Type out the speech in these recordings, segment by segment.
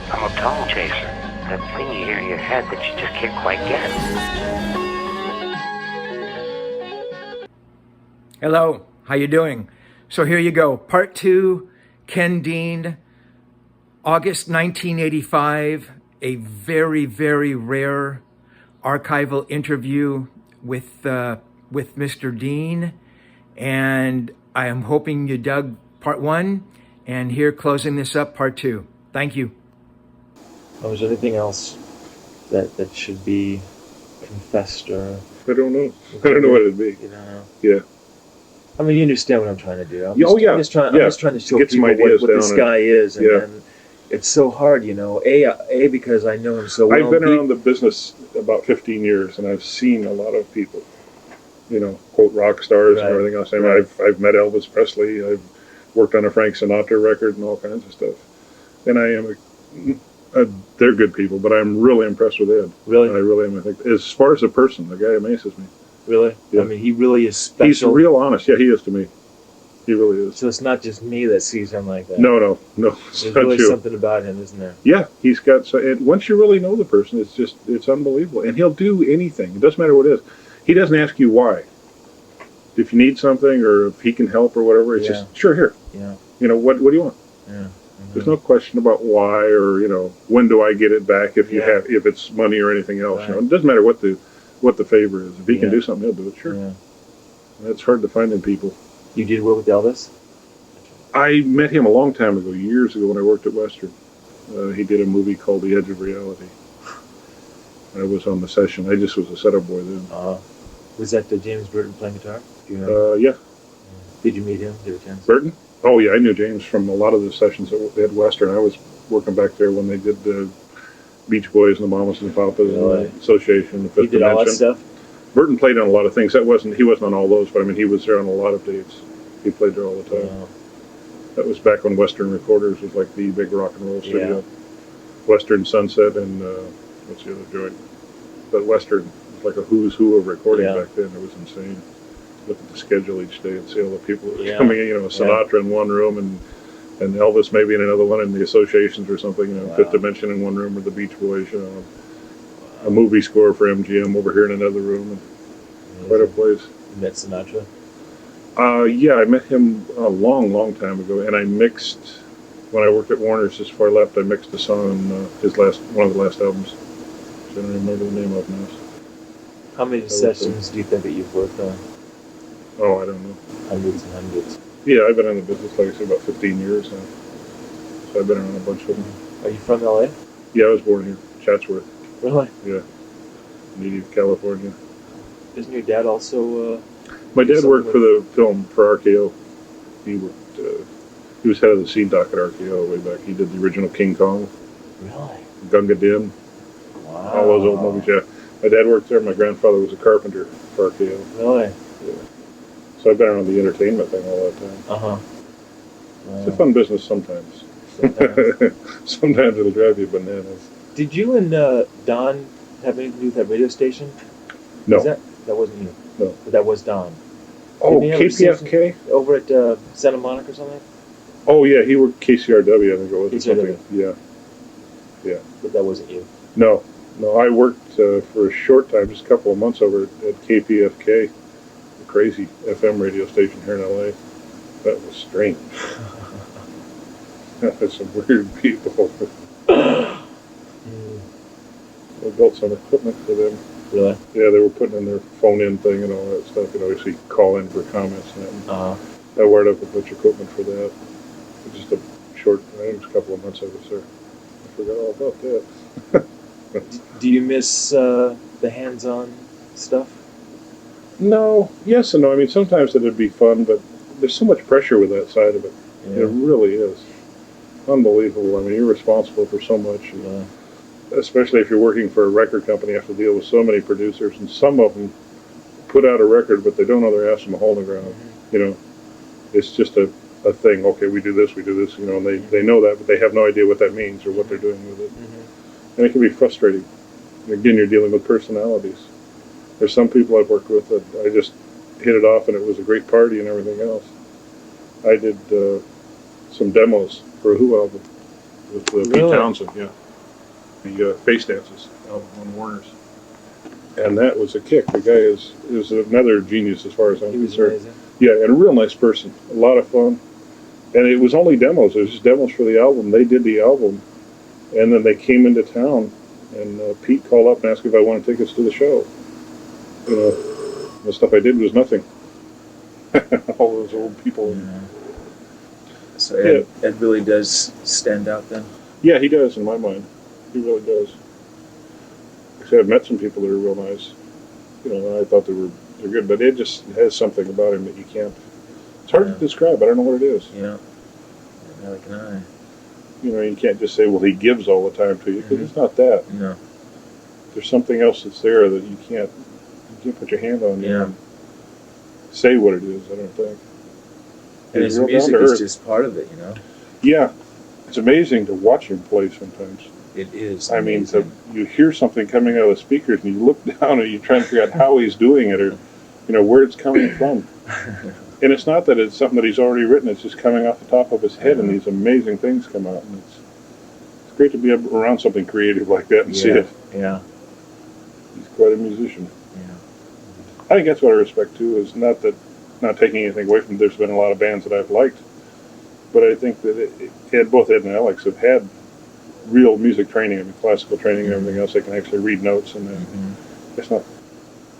I'm a tone chaser. That thing you hear in your head that you just can't quite get. Hello, how you doing? So here you go, part 2, Ken Deane, August 1985, a very, very rare archival interview with Mr. Deane, and I am hoping you dug part 1, and here closing this up, part 2. Thank you. Oh, is there anything else that should be confessed or? I don't know. I don't know what it'd be. You don't know. Yeah. I mean, you understand what I'm trying to do. I'm just trying to show Get some people ideas what this down guy is, and yeah. then it's so hard, you know. A because I know him so well. I've been around the business about 15 years, and I've seen a lot of people, you know, quote rock stars and everything else. I mean, I've met Elvis Presley. I've worked on a Frank Sinatra record and all kinds of stuff. And I am they're good people, but I'm really impressed with Ed. Really? I really am. I think, as far as a person, the guy amazes me. Really? Yeah. I mean, he really is special. He's real honest. Yeah, he is to me. He really is. So it's not just me that sees him like that. No. There's really something about him, isn't there? Yeah, he's got. So, and once you really know the person, it's unbelievable. And he'll do anything. It doesn't matter what it is. He doesn't ask you why. If you need something or if he can help or whatever, it's just sure here. Yeah. You know what do you want? Yeah. Mm-hmm. There's no question about why or when do I get it back if it's money or anything else. Right. You know, it doesn't matter what the favor is. If he can do something, he'll do it. Sure. Yeah. That's hard to find in people. You did work with Elvis? I met him a long time ago, years ago, when I worked at Western. He did a movie called The Edge of Reality. I was on the session. I just was a setup boy then. Was that James Burton playing guitar? Do you remember? Yeah. Did you meet him? Did you have a chance? Burton? Oh, yeah, I knew James from a lot of the sessions at Western. I was working back there when they did the Beach Boys and the Mamas and the Papas and the Association, the Fifth He did all that Dimension. stuff? Burton played on a lot of things. He wasn't on all those, but I mean, he was there on a lot of dates. He played there all the time. That was back when Western Recorders was like the big rock and roll studio. Western Sunset and what's the other joint? But Western was like a who's who of recording back then. It was insane. Look at the schedule each day and see all the people that were coming in. Sinatra in one room and Elvis maybe in another one, and the Associations or something. Fifth Dimension in one room, or the Beach Boys. A movie score for MGM over here in another room. And quite a place. You met Sinatra? Yeah, I met him a long, long time ago, and I mixed when I worked at Warner's. Just before I left, I mixed a song on one of the last albums. I don't remember the name of now. How many sessions do you think that you've worked on? Oh, I don't know. Hundreds and hundreds. Yeah, I've been in the business, like I said, about 15 years now. So I've been around a bunch of them. Are you from LA? Yeah, I was born here, Chatsworth. Really? Yeah, native California. Isn't your dad also? My dad worked for the film for RKO. He worked. He was head of the scene doc at RKO way back. He did the original King Kong. Really? Gunga Din. Wow. All those old movies. Yeah, my dad worked there. My grandfather was a carpenter for RKO. Really? Yeah. So I've been around the entertainment thing all that time. Wow. It's a fun business sometimes. Sometimes it'll drive you bananas. Did you and Don have anything to do with that radio station? No. That wasn't you? No. But that was Don. Oh, KPFK? Over at Santa Monica or something? Oh, yeah, he worked KCRW, I think it was. KCRW. Yeah. But that wasn't you? No, I worked for a short time, just a couple of months over at KPFK, a crazy FM radio station here in LA. That was strange. That's some weird people. We built some equipment for them. Really? Yeah, they were putting in their phone-in thing and all that stuff. You know, obviously call in for comments and that. I wired up a bunch of equipment for that. Just a short, I think it was a couple of months I was there. I forgot all about that. Do you miss the hands-on stuff? No, yes and no. I mean, sometimes it'd be fun, but there's so much pressure with that side of it. Yeah. It really is. Unbelievable. I mean, you're responsible for so much. And, especially if you're working for a record company, you have to deal with so many producers, and some of them put out a record, but they don't know their ass from a hole in the ground. You know, it's just a thing. Okay, we do this, you know, and they know that, but they have no idea what that means or what they're doing with it. And it can be frustrating. Again, you're dealing with personalities. There's some people I've worked with that I just hit it off, and it was a great party and everything else. I did some demos for a Who album, with Pete Really? Townsend. Yeah, the bass dances on Warner's, and that was a kick. The guy is another genius as far as I'm He was concerned. amazing. Yeah, and a real nice person. A lot of fun. And it was only demos. It was just demos for the album. They did the album, and then they came into town, and Pete called up and asked if I wanted tickets to the show. You know, the stuff I did was nothing. All those old people. Yeah. So Ed really does stand out then? Yeah, he does in my mind. He really does. Actually, I've met some people that are real nice. You know, and I thought they're good, but Ed just has something about him that you can't. It's hard to describe. I don't know what it is. Yeah. Neither can I. You know, you can't just say, well, he gives all the time to you, because it's not that. No. There's something else that's there that you can't put your hand on. Yeah. And say what it is, I don't think. And his music is just part of it, you know? Yeah. It's amazing to watch him play sometimes. It is. I mean, amazing. you hear something coming out of the speakers and you look down and you try to figure out how he's doing it or, you know, where it's coming from. And it's not that it's something that he's already written, it's just coming off the top of his head and these amazing things come out. And it's great to be around something creative like that and see it. Yeah. He's quite a musician. Yeah. I think that's what I respect too, is not taking anything away from him. There's been a lot of bands that I've liked, but I think that both Ed and Alex have had real music training, I mean classical training and everything else. They can actually read notes and it's not,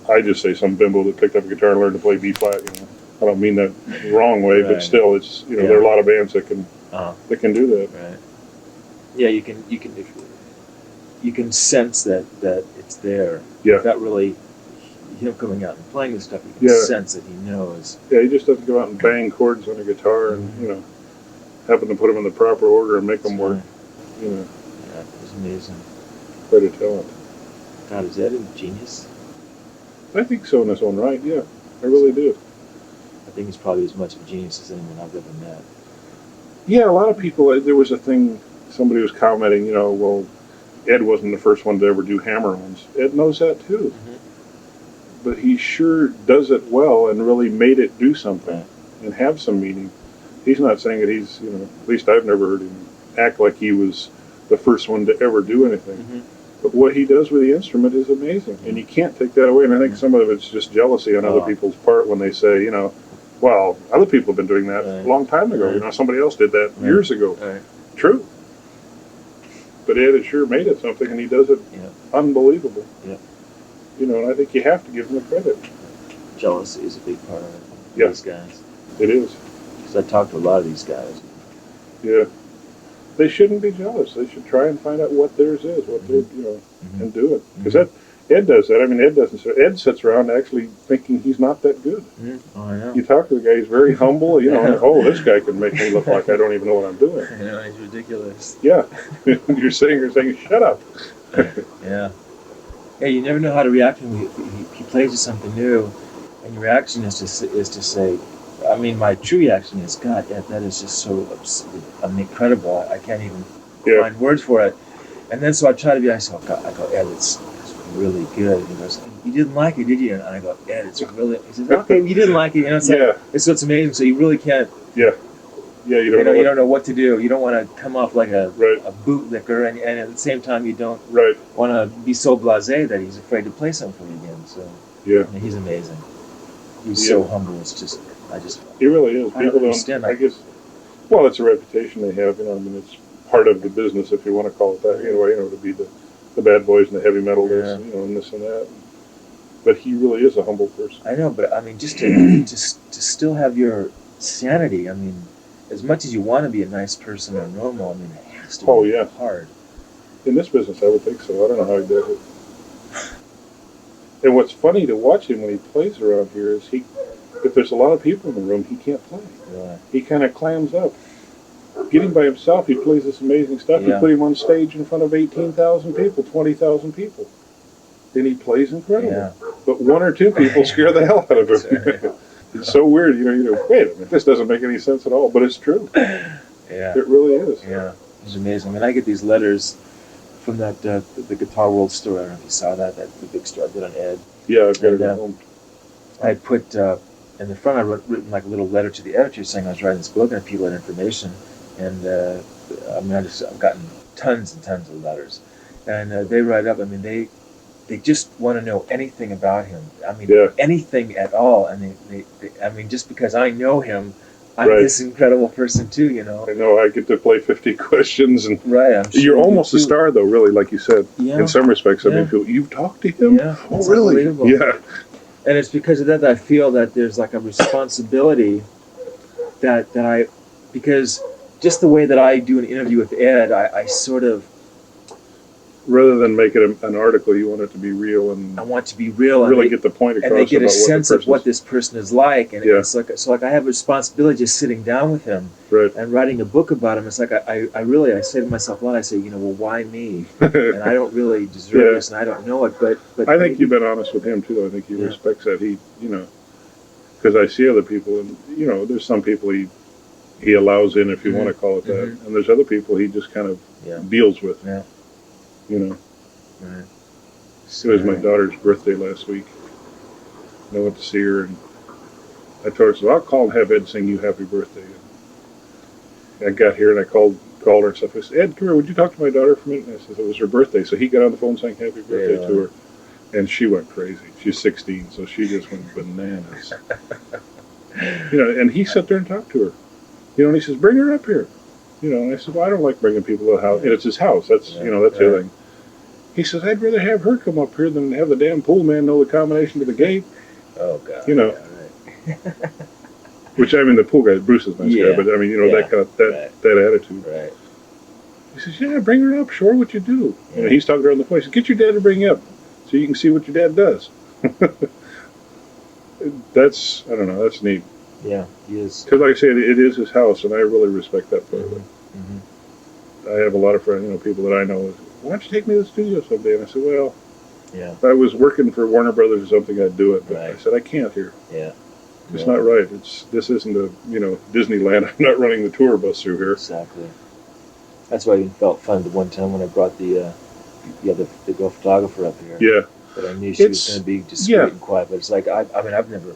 I just say some bimbo that picked up a guitar and learned to play B flat, you know. I don't mean that the wrong way, but still it's, you know, there are a lot of bands that can do that. Right. Yeah, you can sense that it's there. Yeah. That really, him coming out and playing this stuff, you can sense that he knows. Yeah, he just doesn't go out and bang chords on a guitar and, you know, happen to put them in the proper order and make them work. You know. Yeah, it was amazing. Quite a talent. God, is that a genius? I think so in his own right, yeah. I really do. I think he's probably as much of a genius as anyone I've ever met. Yeah, a lot of people, there was a thing, somebody was commenting, you know, well, Ed wasn't the first one to ever do hammer-ons. Ed knows that too. But he sure does it well and really made it do something and have some meaning. He's not saying that he's, you know, at least I've never heard him act like he was the first one to ever do anything. But what he does with the instrument is amazing, and you can't take that away. And I think some of it's just jealousy on other people's part when they say, you know, well, other people have been doing that a long time ago. You know, somebody else did that years ago. True. But Ed has sure made it something, and he does it unbelievable. You know, and I think you have to give him the credit. Jealousy is a big part of it. These guys. It is. Because I talked to a lot of these guys. Yeah. They shouldn't be jealous. They should try and find out what theirs is, what they're, you know, and do it. Because Ed does that. I mean, Ed sits around actually thinking he's not that good. Oh, I know. You talk to the guy, he's very humble, you know, and, oh, this guy can make me look like I don't even know what I'm doing. You know, he's ridiculous. Yeah. You're sitting here saying, shut up. Yeah. Yeah, you never know how to react when he plays you something new, and your reaction is to say, I mean, my true reaction is, God, Ed, that is just so incredible. I can't even find words for it. And then so I try to be, I go, Ed, it's really good. And he goes, you didn't like it, did you? And I go, Ed, it's really, he says, okay, you didn't like it. You know, it's like, so it's amazing. So you really can't. Yeah. Yeah, you don't know what to do. You don't want to come off like a bootlicker, and at the same time you don't want to be so blasé that he's afraid to play something for you again. So he's amazing. He's so humble. It's just, he really is. I don't understand. I guess. Well, it's a reputation they have. You know, I mean, it's part of the business, if you want to call it that. Anyway, you know, to be the bad boys and the heavy metalists, you know, and this and that. But he really is a humble person. I know, but I mean, just to still have your sanity. I mean, as much as you want to be a nice person or normal, I mean, it has to be hard. In this business, I would think so. I don't know how he does it. And what's funny to watch him when he plays around here is if there's a lot of people in the room, he can't play. Really? He kind of clams up. Getting by himself, he plays this amazing stuff. You put him on stage in front of 18,000 people, 20,000 people. Then he plays incredible. Yeah. But one or two people scare the hell out of him. It's so weird, you know, wait a minute, this doesn't make any sense at all, but it's true. Yeah. It really is. Yeah. It's amazing. I mean, I get these letters from that, the Guitar World store. I don't know if you saw that the big store I did on Ed. Yeah, I've got it at home. I put, in the front, I written like a little letter to the editor saying I was writing this book and people had information. And I mean, I've gotten tons and tons of letters, and they write up. I mean, they just want to know anything about him. I mean, anything at all. And I mean, just because I know him, I'm this incredible person too, you know. I know. I get to play 50 questions, and I'm sure you're almost a star, though. Really, like you said, in some respects. I mean, you've talked to him. Yeah, oh, really? Yeah. And it's because of that I feel that there's like a responsibility that I, because just the way that I do an interview with Ed, I sort of, rather than make it an article, you want it to be real, and I want to be real, and really get the point across, and they get a about sense of what this person is like, and it's like, so like I have a responsibility just sitting down with him and writing a book about him. It's like I say to myself a lot. I say, you know, well, why me? And I don't really deserve this, and I don't know it. But I think you've been honest with him too. I think he respects that. He, you know, because I see other people, and you know, there's some people he allows in, if you want to call it that, and there's other people he just kind of deals with. Yeah. You know. Right. It was my daughter's birthday last week. And I went to see her, and I told her, so I'll call and have Ed sing you happy birthday. And I got here, and I called her and stuff. I said, Ed, come here, would you talk to my daughter for a minute? And I said, it was her birthday. So he got on the phone and sang happy birthday to her. And she went crazy. She's 16, so she just went bananas. You know, and he sat there and talked to her. You know, and he says, bring her up here. You know, and I said, well, I don't like bringing people to the house. And it's his house. That's, you know, that's the other thing. He says, I'd rather have her come up here than have the damn pool man know the combination to the gate. Oh, God. You know. Which, I mean, the pool guy, Bruce is a nice guy, but, I mean, you know, that kind of, that attitude. Right. He says, yeah, bring her up. Show her what you do. Yeah. And he's talking to her on the phone. He says, get your dad to bring you up so you can see what your dad does. That's, I don't know, that's neat. Yeah, he is. Because, like I said, it is his house, and I really respect that part of it. I have a lot of friends, you know, people that I know. Why don't you take me to the studio someday? And I said, well, if I was working for Warner Brothers or something, I'd do it. But I said, I can't here. Yeah. It's not right. This isn't a, you know, Disneyland. I'm not running the tour bus through here. Exactly. That's why I even felt fun the one time when I brought the girl photographer up here. Yeah. But I knew she was going to be discreet and quiet. But it's like, I mean, I've never...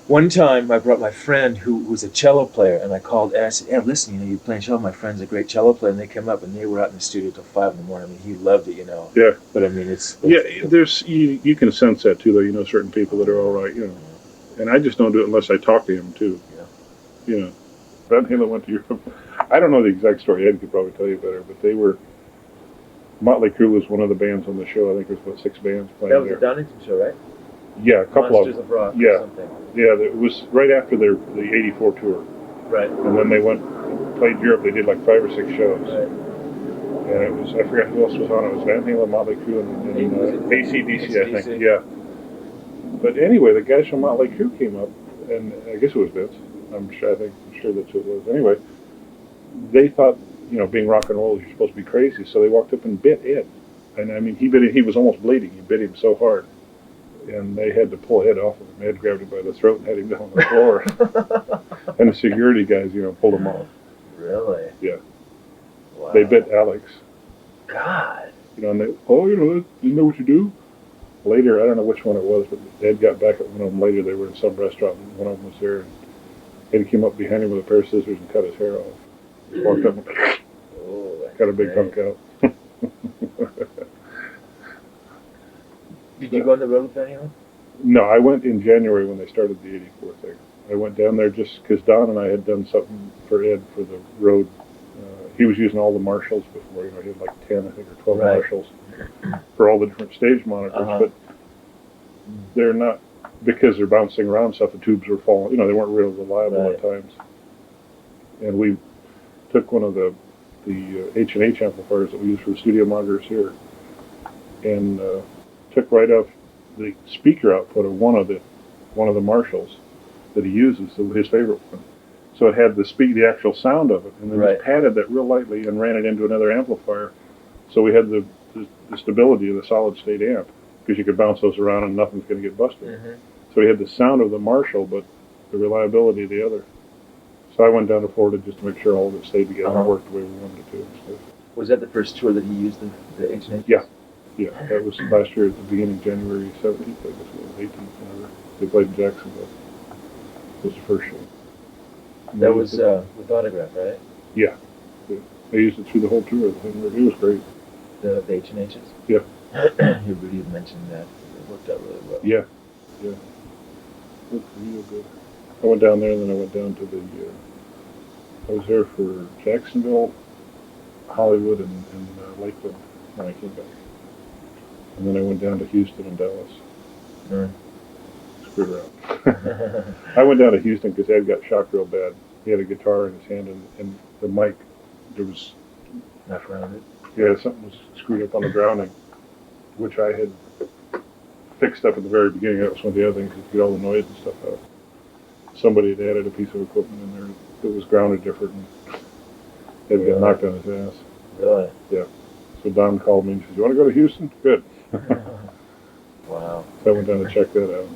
One time I brought my friend who was a cello player, and I called Ed. I said, Ed, listen, you know, you're playing cello. My friend's a great cello player. And they came up, and they were out in the studio till 5 in the morning. I mean, he loved it, you know. Yeah. But I mean, it's there's you can sense that too, though. You know, certain people that are all right, you know. And I just don't do it unless I talk to him too. Yeah. You know, Van Halen went to Europe. I don't know the exact story. Ed could probably tell you better, but they were. Motley Crue was one of the bands on the show. I think there was about 6 bands playing there. That was the Donington show, right? Yeah, a couple Monsters of Rock or something. Yeah, it was right after the '84 tour. Right. And then they played Europe. They did like 5 or 6 shows. Right. And it was, I forgot who else was on it. It was Van Halen, Motley Crue, and AC/DC, I think. Yeah. But anyway, the guys from Motley Crue came up, and I guess it was Vince. I'm sure that's who it was. Anyway, they thought, you know, being rock and roll, you're supposed to be crazy, so they walked up and bit Ed. And I mean, he was almost bleeding. He bit him so hard. And they had to pull Ed off of him. Ed grabbed him by the throat and had him down on the floor. And the security guys, you know, pulled him off. Really? Yeah. Wow. They bit Alex. God. You know, and they, you know, you know what you do? Later, I don't know which one it was, but Ed got back at one of them later. They were in some restaurant, and one of them was there. And Ed came up behind him with a pair of scissors and cut his hair off. He walked up and got a big hunk out. Did you go on the road with anyone? No, I went in January when they started the '84 thing. I went down there just because Don and I had done something for Ed for the road. He was using all the Marshalls before. You know, he had like 10, I think, or 12 Marshalls for all the different stage monitors. But they're not, because they're bouncing around stuff, the tubes were falling. You know, they weren't real reliable at times. And we took one of the H&H amplifiers that we use for the studio monitors here, and took right off the speaker output of one of the Marshalls that he uses, his favorite one. So it had the actual sound of it, and then just padded that real lightly and ran it into another amplifier. So we had the stability of the solid state amp, because you could bounce those around and nothing's going to get busted. So we had the sound of the Marshall, but the reliability of the other. So I went down to Florida just to make sure all of it stayed together and worked the way we wanted it to. So. Was that the first tour that he used the H&H? Yeah. Yeah, that was last year at the beginning, January 17th, I guess it was, 18th, whatever. They played in Jacksonville. It was the first show. That was with Autograph, right? Yeah. Yeah. I used it through the whole tour. The thing, it was great. The H&H's? Yeah. Rudy had mentioned that. It worked out really well. Yeah, yeah. Looked real good. I went down there, and then I went down to the. I was there for Jacksonville, Hollywood, and Lakeland when I came back. And then I went down to Houston and Dallas. Mm. Screwed around. I went down to Houston because Ed got shocked real bad. He had a guitar in his hand, and the mic, there was. Not grounded? Yeah, something was screwed up on the grounding, which I had fixed up at the very beginning. That was one of the other things, to get all the noise and stuff out. Somebody had added a piece of equipment in there that was grounded different, and Ed got knocked on his ass. Really? Yeah. So Don called me and said, "You want to go to Houston?" Good. Wow. So I went down to check that out.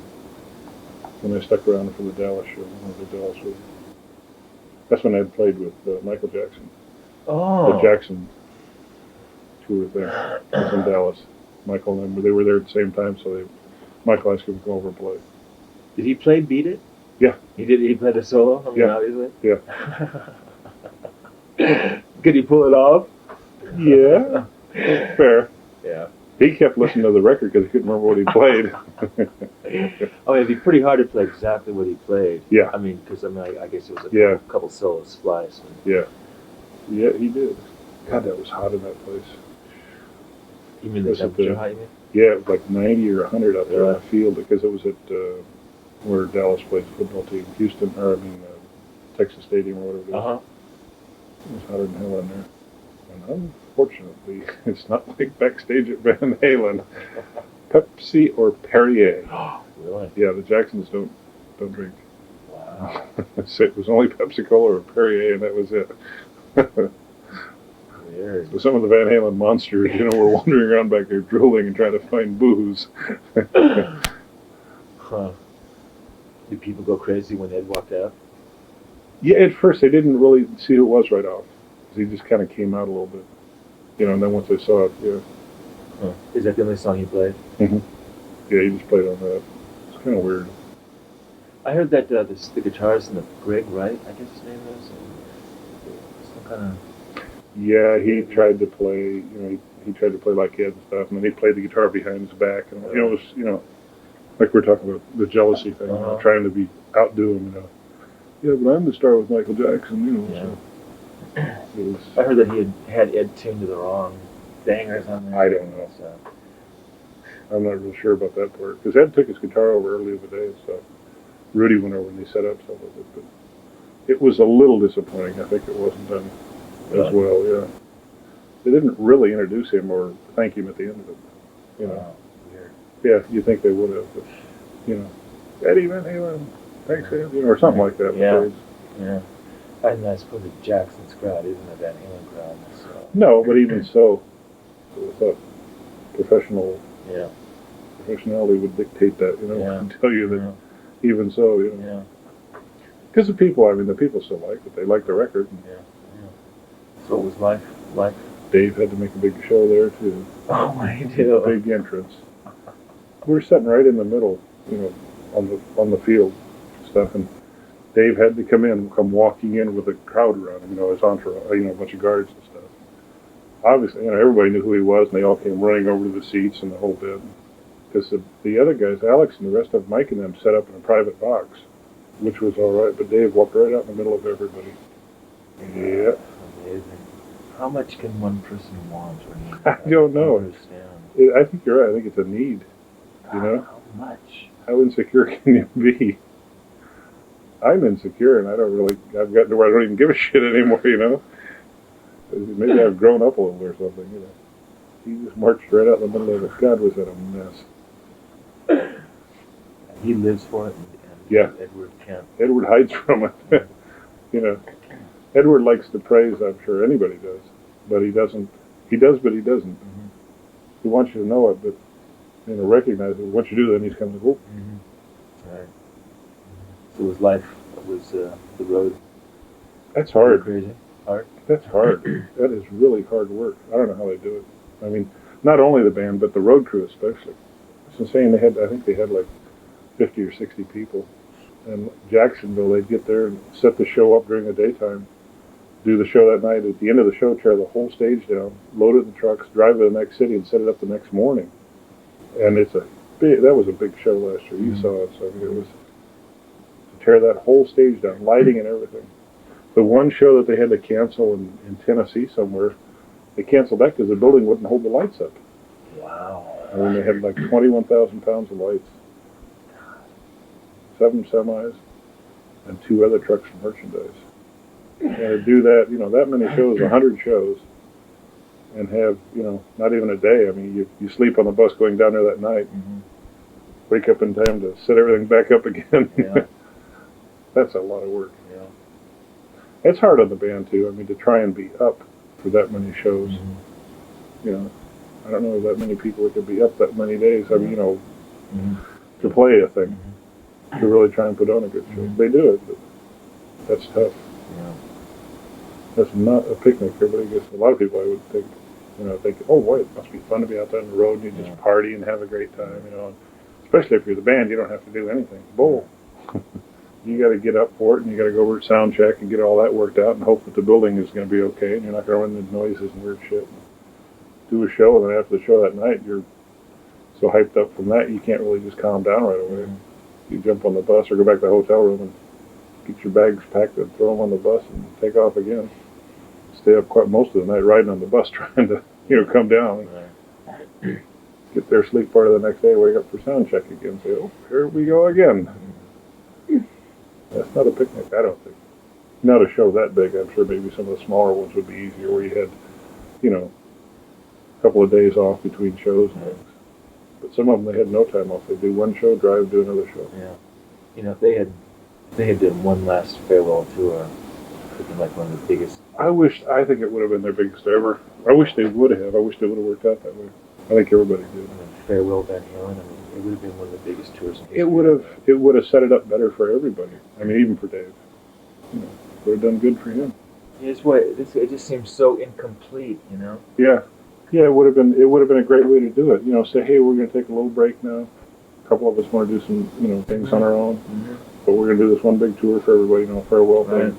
And I stuck around for the Dallas show, one of the Dallas shows. That's when Ed played with Michael Jackson. Oh. The Jackson tour there. It was in Dallas. Michael and them, they were there at the same time, so Michael asked him to come over and play. Did he play Beat It? Yeah. He did. He played a solo? I mean, Yeah. Obviously? Yeah. Could he pull it off? Yeah. Fair. Yeah. He kept listening to the record because he couldn't remember what he played. Oh, it'd be pretty hard to play exactly what he played. Yeah. I mean, because I guess it was Yeah. couple solos spliced. Yeah. Yeah, he did. God, that was hot in that place. You mean the Was it temperature the- high, you mean? Yeah, it was like 90 or 100 out there on Yeah. the field because it was at where Dallas plays the football team, Houston, Texas Stadium or whatever it is. Uh-huh. It was hotter than hell in there. And unfortunately, it's not like backstage at Van Halen. Pepsi or Perrier. Really? Yeah, the Jacksons don't drink. Wow. It was only Pepsi Cola or Perrier, and that was it. Weird. So some of the Van Halen monsters, were wandering around back there drooling and trying to find booze. Huh. Did people go crazy when Ed walked out? Yeah, at first they didn't really see who it was right off. He just kind of came out a little bit. And then once they saw it, yeah. Huh. Is that the only song he played? Mm-hmm. Yeah, he just played on that. It's kind of weird. I heard that the guitarist in the Greg Wright, I guess his name is, some kind of... Yeah, he tried to play, he tried to play like Ed and stuff, and then he played the guitar behind his back. And, it was, like we're talking about the jealousy thing, trying to outdo him, Yeah, but I'm the star with Michael Jackson, Yeah. So it was, I heard that he had Ed tuned to the wrong bangers on there. I don't know. So. I'm not real sure about that part. Because Ed took his guitar over earlier in the day and stuff. Rudy went over and they set up some of it, but it was a little disappointing. I think it wasn't done as well, yeah. They didn't really introduce him or thank him at the end of it, Wow, weird. Yeah, you think they would have, but, Eddie Van Halen, thanks, Ed, or something like that. Yeah. Yeah. And I suppose the Jackson's crowd isn't a Van Halen crowd. So. No, but even so, I thought professionality would dictate that, and tell you that even so, Yeah. Because the people still liked it. They liked the record. Yeah. So what was life like? Dave had to make a big show there, too. Oh, my God. Big entrance. We were sitting right in the middle, on the field stuff, and Dave had to come walking in with a crowd around him, his entourage, a bunch of guards and stuff. Obviously, everybody knew who he was, and they all came running over to the seats and the whole bit. Because the other guys, Alex and the rest of Mike and them, set up in a private box, which was all right, but Dave walked right out in the middle of everybody. Yeah. Amazing. How much can one person want or need? I don't know. I understand. I think you're right. I think it's a need, How much? How insecure can you be? I'm insecure, and I've gotten to where I don't even give a shit anymore, Maybe I've grown up a little or something, He just marched right out in the middle of it. God, was that a mess. He lives for it, and Yeah. Edward can't. Edward hides from it. Edward likes to praise, I'm sure anybody does, but he doesn't. He does, but he doesn't. Mm-hmm. He wants you to know it, but recognize it. Once you do, then he's kind of like, Mm-hmm. Right. So his life was the road. That's hard. Crazy. Hard. That's hard. That is really hard work. I don't know how they do it. I mean, not only the band, but the road crew especially. It's insane. I think they had like 50 or 60 people. And Jacksonville, they'd get there and set the show up during the daytime. do the show that night. At the end of the show, tear the whole stage down, load it in trucks, drive to the next city, and set it up the next morning. And that was a big show last year. You saw it, so I mean, it was to tear that whole stage down, lighting and everything. The one show that they had to cancel in Tennessee somewhere, they canceled that because the building wouldn't hold the lights up. Wow. I mean, they had like 21,000 pounds of lights, 7 semis, and 2 other trucks for merchandise. And to do that, that many shows, 100 shows, and have, not even a day. I mean, you sleep on the bus going down there that night, wake up in time to set everything back up again. Yeah. That's a lot of work. Yeah. It's hard on the band, too. I mean, to try and be up for that many shows. I don't know that many people that could be up that many days. I mean, to play a thing, to really try and put on a good show. They do it, but that's tough. Yeah. That's not a picnic. Everybody gets, a lot of people I would think, oh boy, it must be fun to be out there on the road and you just party and have a great time, Especially if you're the band, you don't have to do anything. Bull. You got to get up for it and you got to go over to sound check and get all that worked out and hope that the building is going to be okay and you're not going to run into noises and weird shit. Do a show, and then after the show that night, you're so hyped up from that, you can't really just calm down right away. You jump on the bus or go back to the hotel room and get your bags packed and throw them on the bus and take off again. Stay up quite most of the night riding on the bus trying to, come down. Get there, sleep part of the next day, wake up for sound check again, say, oh, here we go again. That's not a picnic, I don't think. Not a show that big. I'm sure maybe some of the smaller ones would be easier where you had, a couple of days off between shows and things. But some of them, they had no time off. They do one show, drive, do another show. Yeah. If they had done one last farewell tour, it would have been like one of the biggest. I think it would have been their biggest ever. I wish they would have. I wish they would have worked out that way. I think everybody did. Farewell Van Halen. I mean, it would have been one of the biggest tours in history. It would have set it up better for everybody. I mean, even for Dave. Would have done good for him. It just seems so incomplete, Yeah. Yeah, it would have been a great way to do it. Say, hey, we're going to take a little break now. A couple of us want to do some, things on our own. But we're going to do this one big tour for everybody, farewell thing.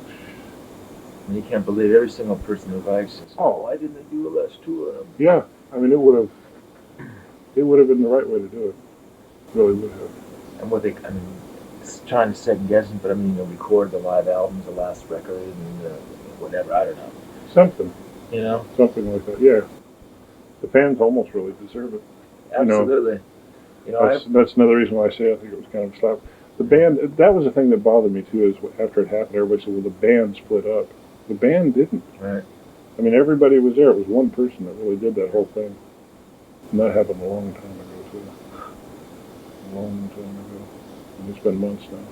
And you can't believe every single person who arrives says, oh, why didn't they do a last tour? Yeah. I mean, it would have been the right way to do it. It really would have. And it's trying to second guess it, but record the live albums, the last record, and whatever, I don't know. Something. Something like that, yeah. The fans almost really deserve it. Absolutely. That's another reason why I say I think it was kind of a slap. The band, that was the thing that bothered me too, is after it happened, everybody said, well, the band split up. The band didn't. Right. I mean, everybody was there. It was one person that really did that whole thing. And that happened a long time ago, too. A long time ago. And it's been months now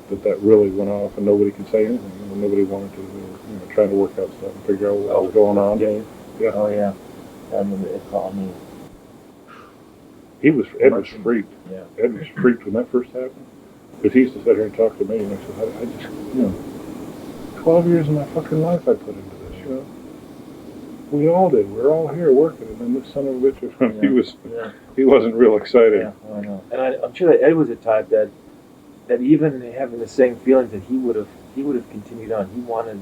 that really went off and nobody could say anything. Nobody wanted to. They were trying to work out stuff and figure out what was going on. Dave? Yeah. Oh, yeah. I remember it called me. Ed was freaked. Yeah. Ed was freaked when that first happened. Because he used to sit here and talk to me, and I said, I just, 12 years of my fucking life I put into this, We all did. We're all here working, and then this son of a bitch, he wasn't real excited. Yeah, I know. And I'm sure that Ed was a type that even having the same feelings that he would have continued on. He wanted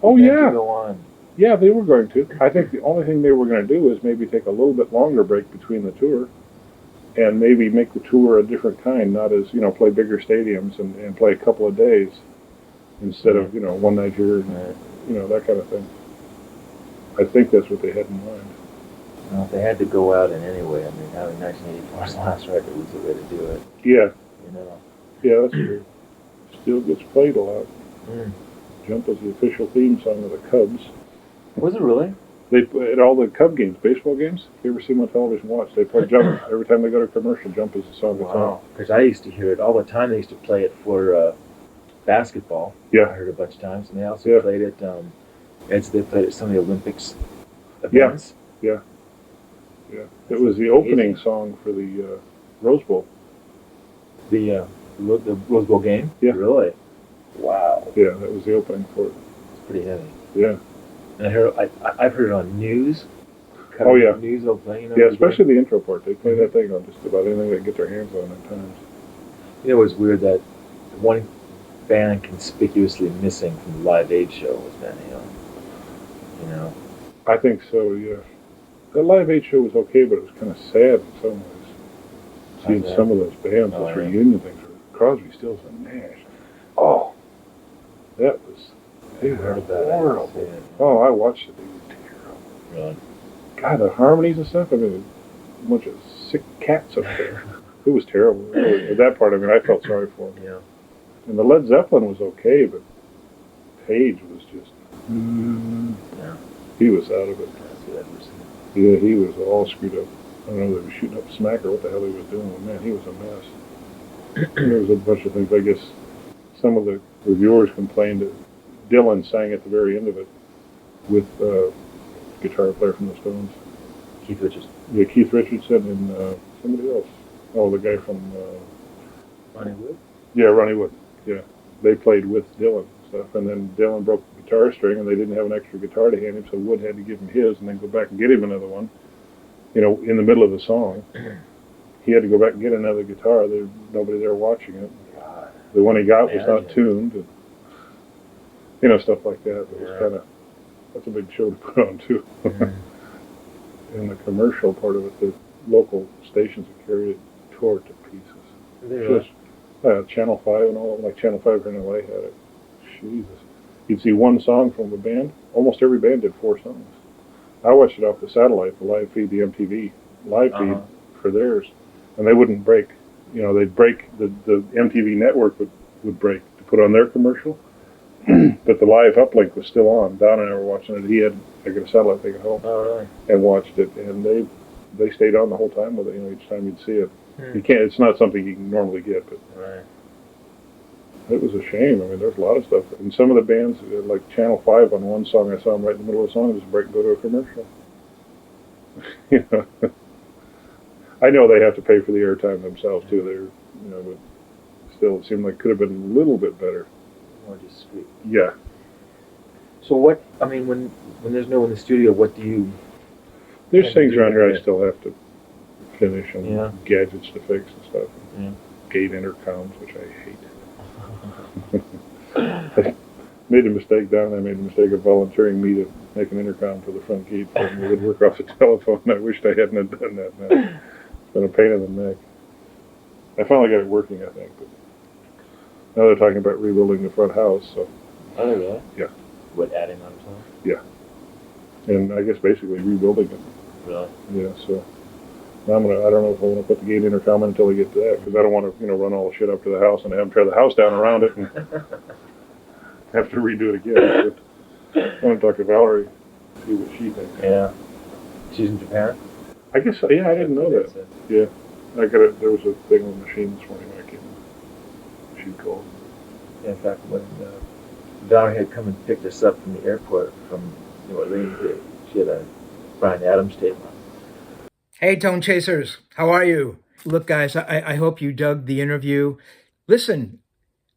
to go on. Yeah, they were going to. I think the only thing they were going to do is maybe take a little bit longer break between the tour and maybe make the tour a different kind, not as, play bigger stadiums and play a couple of days instead of, one night here and, that kind of thing. I think that's what they had in mind. Well, if they had to go out in any way, having 1984's last record was the way to do it. Yeah. Yeah, that's true. Still gets played a lot. Jump was the official theme song of the Cubs. Was it really? They at all the Cub games, baseball games. If you ever see them on television, watch. They play Jump every time they go to commercial. Jump is the song that's on. Because I used to hear it all the time. They used to play it for basketball. Yeah, I heard it a bunch of times, and they also played it. They played it at some of the Olympics events. Yeah. It was the opening song for the Rose Bowl. The Rose Bowl game. Yeah. Really. Wow. Yeah, that was the opening for it. It's pretty heavy. Yeah. And I've heard it on news. Oh, yeah. News will play, Yeah, especially the intro part. They play that thing on just about anything they can get their hands on at times. It was weird that one band conspicuously missing from the Live Aid show was Van Halen. you know. I think so, yeah. The Live Aid show was okay, but it was kind of sad in some ways. Seeing that? some of those bands, Oh, those yeah. reunion things, Crosby, Stills, and Nash. Oh, that was, they heard were about it. horrible. Yeah. Oh, I watched it. They were terrible. Really? God, the harmonies and stuff, I mean, a bunch of sick cats up there. It was terrible. Really, at that part, I mean, I felt sorry for them. Yeah. And the Led Zeppelin was okay, but Page was just, Yeah. he was out of it. That's what I've seen. Yeah, he was all screwed up. I don't know, they were shooting up smack or what the hell he was doing. But man, he was a mess. There was a bunch of things. I guess some of the reviewers complained that Dylan sang at the very end of it with guitar player from the Stones. Keith Richards. Yeah, Keith Richardson and somebody else. Oh, the guy from... Ronnie Wood? Yeah, Ronnie Wood. Yeah. They played with Dylan and stuff. And then Dylan broke the guitar string and they didn't have an extra guitar to hand him, so Wood had to give him his and then go back and get him another one. You know, in the middle of the song. He had to go back and get another guitar. There was nobody there watching it. God. The one he got was not Yeah. tuned. And, you know, stuff like that. It was Yeah. kind of... That's a big show to put on, too. In the commercial part of it, the local stations that carried it tore it to pieces. They really? Just, Channel 5 and all of them, like Channel 5 here in LA had it. Jesus. You'd see one song from a band. Almost every band did 4 songs. I watched it off the satellite, the live feed, the MTV live feed for theirs. And they wouldn't break. You know, they'd break, the MTV network would break to put on their commercial. But the live uplink was still on. Don and I were watching it. He had like a satellite thing at home. Oh, really? And watched it. And they stayed on the whole time with it, you know, each time you'd see it. Hmm. You can't, it's not something you can normally get, but Right. it was a shame. I mean, there's a lot of stuff. And some of the bands, like Channel 5 on one song, I saw them right in the middle of the song, just break and go to a commercial. You know, I know they have to pay for the airtime themselves too. They're, you know, but still, it seemed like it could have been a little bit better. More discreet. Yeah. So what, I mean, when there's no one in the studio, what do you... There's Yeah, things you around do here I that. still have to finish and Yeah. gadgets to fix and stuff. Yeah. Gate intercoms, which I hate. I made a mistake down there. I made a mistake of volunteering me to make an intercom for the front gate for me. It would work off the telephone. I wished I hadn't have done that, man. It's been a pain in the neck. I finally got it working, I think. But now they're talking about rebuilding the front house, so... Oh, they really? Yeah. What, adding on to Yeah. And I guess basically rebuilding it. it? Really? Yeah, so... Now I don't know if I want to put the gate intercom in until we get to that, because I don't want to, you know, run all the shit up to the house and have them tear the house down around it and have to redo it again. But I want to talk to Valerie, see what she thinks. Yeah. She's in Japan? I guess, yeah, I didn't know that. Yeah. There was a thing on the machine this morning when I came in. She called. Yeah, in fact, when Valerie had come and picked us up from the airport from New Orleans, she had a Brian Adams tape on. Hey, Tone Chasers, how are you? Look, guys, I hope you dug the interview. Listen,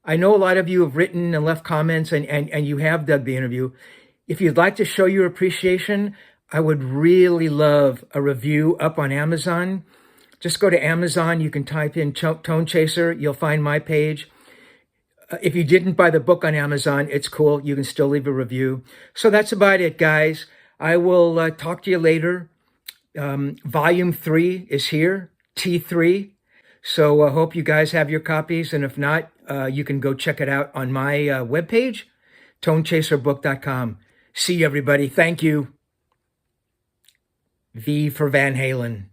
I know a lot of you have written and left comments and you have dug the interview. If you'd like to show your appreciation, I would really love a review up on Amazon. Just go to Amazon. You can type in Tone Chaser. You'll find my page. If you didn't buy the book on Amazon, it's cool. You can still leave a review. So that's about it, guys. I will talk to you later. Volume 3 is here, T3. So I hope you guys have your copies. And if not, you can go check it out on my webpage, tonechaserbook.com. See you, everybody. Thank you. V for Van Halen.